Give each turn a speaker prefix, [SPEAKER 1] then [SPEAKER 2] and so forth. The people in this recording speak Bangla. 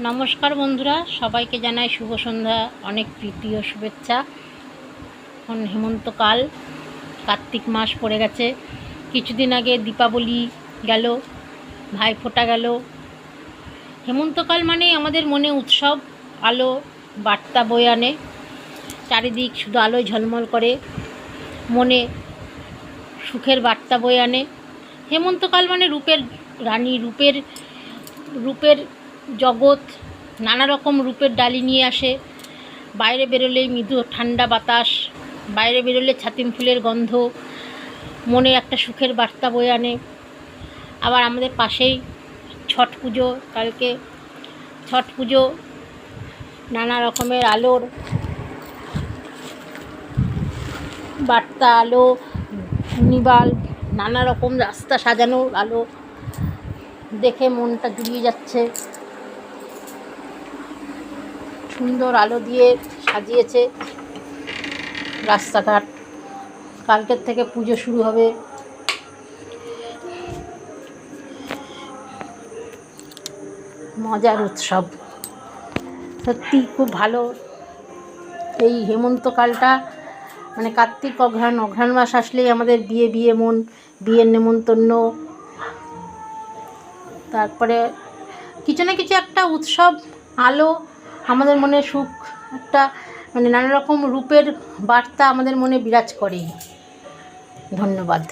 [SPEAKER 1] নমস্কার বন্ধুরা, সবাইকে জানাই শুভ সন্ধ্যা, অনেক প্রীতি ও শুভেচ্ছা। এখন হেমন্তকাল, কার্তিক মাস পড়ে গেছে। কিছুদিন আগে দীপাবলি গেল, ভাইফোঁটা গেল। হেমন্তকাল মানেই আমাদের মনে উৎসব, আলো বার্তা বয়ে আনে। চারিদিক শুধু আলোয় ঝলমল করে, মনে সুখের বার্তা বয়ে আনে। হেমন্তকাল মানে রূপের রানী, রূপের জগৎ, নানা রকম রূপের ডালি নিয়ে আসে। বাইরে বেরোলেই মৃদু ঠান্ডা বাতাস, বাইরে বেরোলে ছাতিম ফুলের গন্ধ মনে একটা সুখের বার্তা বয়ে আনে। আবার আমাদের পাশেই ছট পুজো, কালকে ছট পুজো, নানা রকমের আলোর বার্তা, আলো নিবাল, নানা রকম রাস্তা সাজানো আলো দেখে মনটা জুড়িয়ে যাচ্ছে। সুন্দর আলো দিয়ে সাজিয়েছে রাস্তাঘাট। কালকের থেকে পুজো শুরু হবে। মজার উৎসব, সত্যি খুব ভালো। এই হেমন্তকালটা মানে কার্তিক অঘ্রাণ মাস আসলেই আমাদের বিয়ে মন, বিয়ের নেমন্তন্ন, তারপরে কিছু না কিছু একটা উৎসব, আলো, আমাদের মনে সুখ, একটা মানে নানা রকম রূপের বার্তা আমাদের মনে বিরাজ করে। ধন্যবাদ।